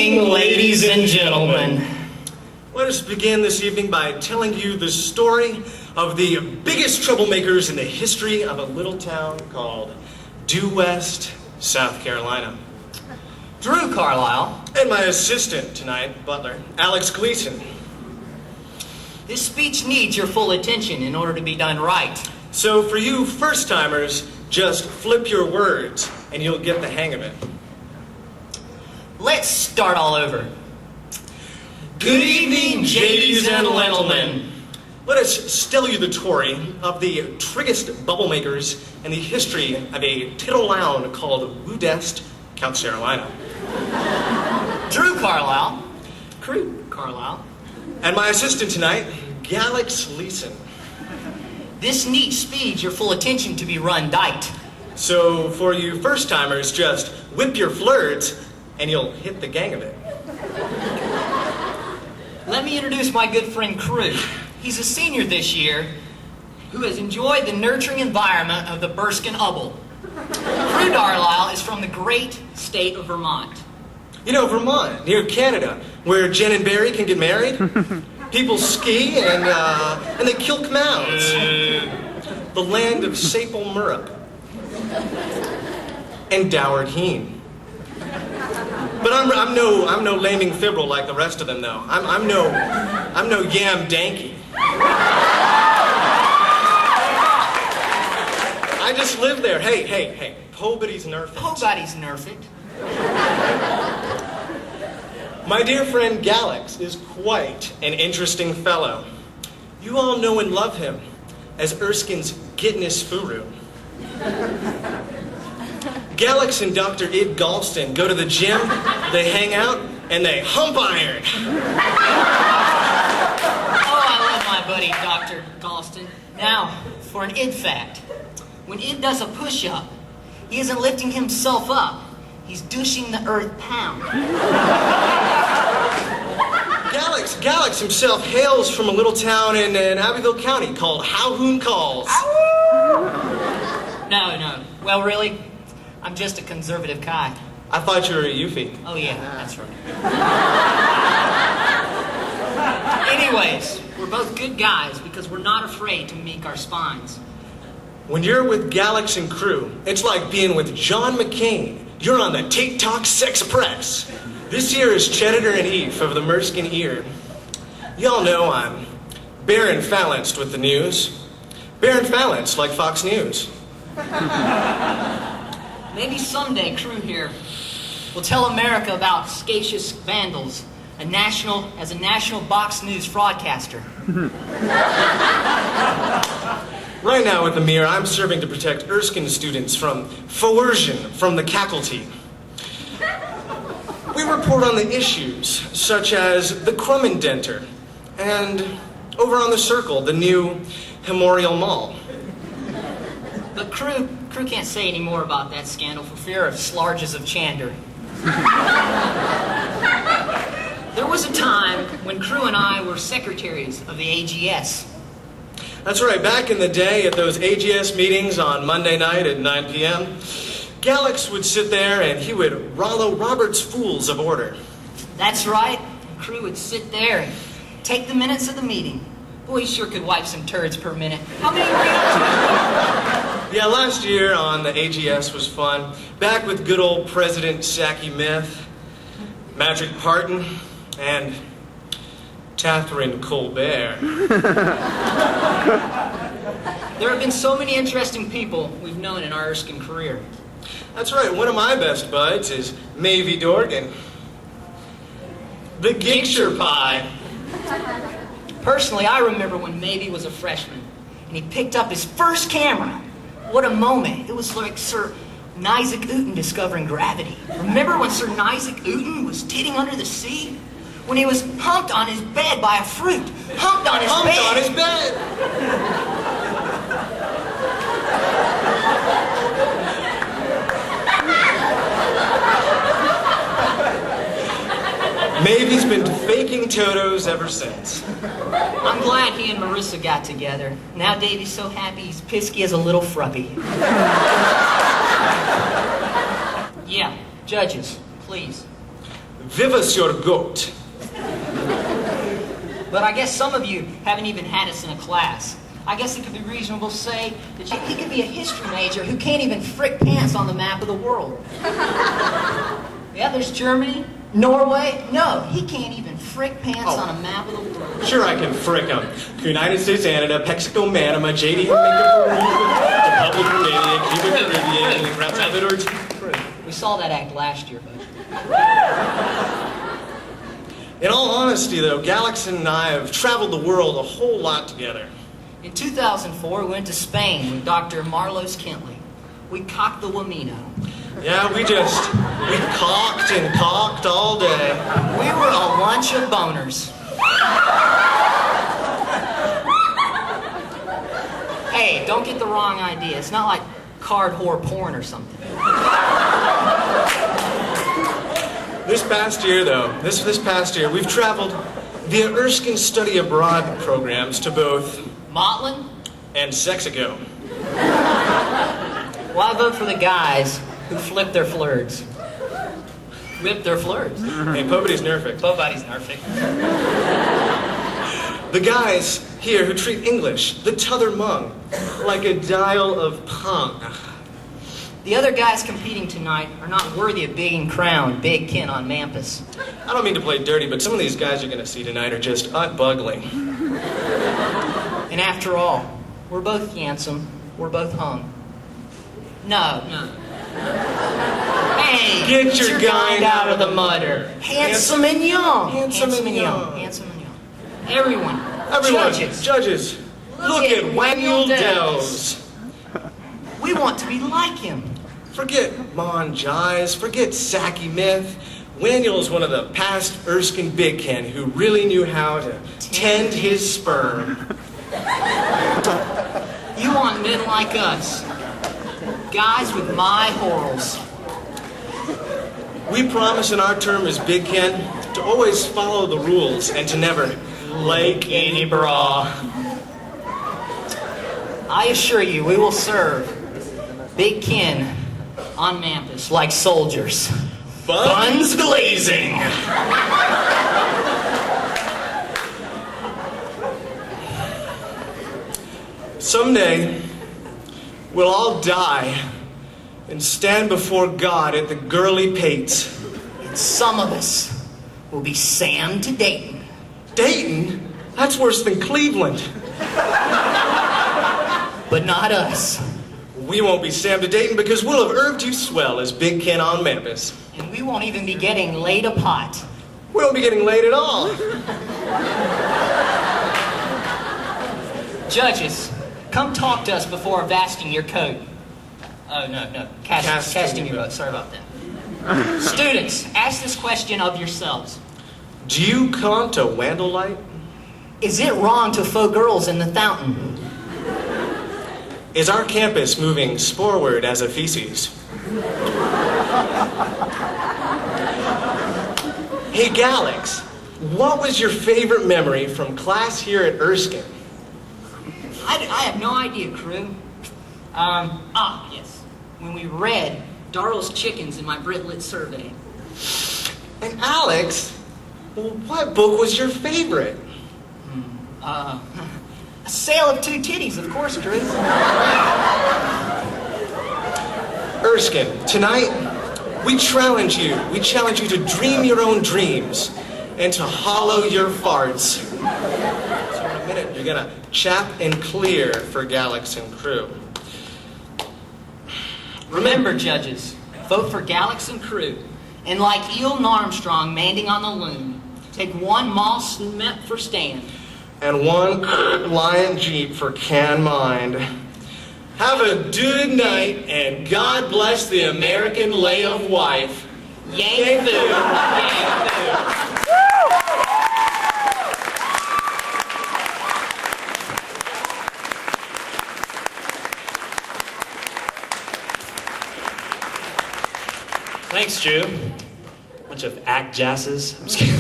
evening, ladies and gentlemen. Let us begin this evening by telling you the story of the biggest troublemakers in the history of a little town called Due West, South Carolina. Drew Carlisle. And my assistant tonight, butler, Alex Gleason. This speech needs your full attention in order to be done right. So for you first-timers, just flip your words and you'll get the hang of it. Let's start all over. Good evening, ladies and gentlemen. Let us tell you the story of the triggest bubble makers in the history of a tittle town called Woodest, South Carolina. Drew Carlisle. Crew Carlisle. And my assistant tonight, Galex Gleason. This needs speed your full attention to be run dight. So for you first-timers, just whip your flirts and you'll hit the gang of it. Let me introduce my good friend Crew. He's a senior this year who has enjoyed the nurturing environment of the Burskin Ubble. Crew Carlisle is from the great state of Vermont. You know, Vermont, near Canada, where Jen and Barry can get married. People ski and they kill cows. The land of Sapel Murrup and Doward Heen. But I'm no laming fibble like the rest of them, though. I'm no yam danky. I just live there. Hey, Pobody's nerfed. Pobody's nerfed. My dear friend Galex is quite an interesting fellow. You all know and love him as Erskine's Gitness Furu. Galex and Dr. Id Galston go to the gym, they hang out, and they hump iron. Oh, I love my buddy, Dr. Galston. Now, for an Id fact. When Id does a push-up, he isn't lifting himself up. He's douching the earth pound. Galex himself hails from a little town in Abbeville County called Howhoon Calls. No. Well, really, I'm just a conservative guy. I thought you were a Eufy. Oh, yeah, that's right. Anyways, we're both good guys because we're not afraid to meek our spines. When you're with Galex and crew, it's like being with John McCain. You're on the TikTok Sex Press. This here is Cheddater and Eve of the Merskin Ear. Y'all know I'm barren phalanxed with the news. Barren phalanxed like Fox News. Maybe someday Crew here will tell America about Scacious Vandals, as a national box news fraudcaster. Right now with the mirror, I'm serving to protect Erskine students from coercion from the faculty. We report on the issues, such as the crumb indenter, and over on the Circle, the new Memorial Mall. But Crew can't say any more about that scandal for fear of slarges of Chander. There was a time when Crew and I were secretaries of the AGS. That's right, back in the day at those AGS meetings on Monday night at 9 p.m., Galex would sit there and he would Rollo Roberts Fools of Order. That's right. Crew would sit there and take the minutes of the meeting. Boy, he sure could wipe some turds per minute. How many reels? Yeah, last year on the AGS was fun. Back with good old President Sacky Myth, Magic Parton, and Catherine Colbert. There have been so many interesting people we've known in our Erskine career. That's right, one of my best buds is Mavie Dorgan. The Gigsher Pie. Personally, I remember when Mavie was a freshman and he picked up his first camera. What a moment. It was like Sir Isaac Newton discovering gravity. Remember when Sir Isaac Newton was titting under the sea? When he was humped on his bed by a fruit. Humped on his bed. Mavie's been faking Totos ever since. I'm glad he and Marissa got together. Now Davey's so happy he's pisky as a little fruppy. Yeah, judges, please. Vivas your goat. But I guess some of you haven't even had us in a class. I guess it could be reasonable to say that he could be a history major who can't even frick pants on the map of the world. Yeah, there's Germany, Norway. No, he can't even frick pants on a map of the world. Sure I can frick them. United States, Canada, Mexico, Manama, JD, Republic, Romania, Cuba, Caribbean, Grand Salvador. We saw that act last year, bud. In all honesty, though, Galex and I have traveled the world a whole lot together. In 2004, we went to Spain with Dr. Marlos Kentley. We cocked the Wamino. Yeah, we cocked and cocked all day. We were a lunch of boners. Hey, don't get the wrong idea. It's not like card whore porn or something. This past year, though, this past year, we've traveled via Erskine Study Abroad programs to both Motlin? And Sexico. Well, I vote for the guys who flip their flirts. Flip their flirts. Hey, nobody's nerfing. Nobody's nerfing. The guys here who treat English, the t'other mung, like a dial of pung. The other guys competing tonight are not worthy of being crowned Big Ken on Mampus. I don't mean to play dirty, but some of these guys you're going to see tonight are just ugly. And after all, we're both handsome, we're both hung. No. Hey, get your guy out of the mudder. Handsome and young. Handsome and young. Handsome and young. Everyone. Judges. Look at Waniel Dells. We want to be like him. Forget Mon Jies, forget Sacky Myth. Waniel's one of the past Erskine Big Ken who really knew how to tend his sperm. You want men like us. Guys with my horals. We promise in our term as Big Ken to always follow the rules and to never like any bra. I assure you, we will serve Big Ken on Mampus like soldiers. Buns blazing. Someday, we'll all die and stand before God at the girly pates. And some of us will be Sam to Dayton. Dayton? That's worse than Cleveland. But not us. We won't be Sam to Dayton because we'll have herbed you swell as Big Ken on Mampus. And we won't even be getting laid a pot. We won't be getting laid at all. Judges, come talk to us before vasting your coat. Oh, no. Casting your vote. Sorry about that. Students, ask this question of yourselves. Do you come to Wandlelight? Is it wrong to faux girls in the fountain? Is our campus moving sporeward as a feces? Hey, Galex, what was your favorite memory from class here at Erskine? I have no idea, crew. Yes. When we read Darrell's Chickens in my Brit-Lit survey. And Alex, what book was your favorite? A Sale of Two Titties, of course, Drew. Erskine, tonight, we challenge you. We challenge you to dream your own dreams and to hollow your farts. So in a minute, you're gonna chap and clear for Galex and crew. Remember, judges, vote for Galex and crew. And like Eel and Armstrong manding on the loon, take one moss met for stand. And one Lion Jeep for Can Mind. Have a good night, and God bless the American lay of wife. Yank food. Yank food. Thanks, Drew. Bunch of act jasses. I'm just kidding.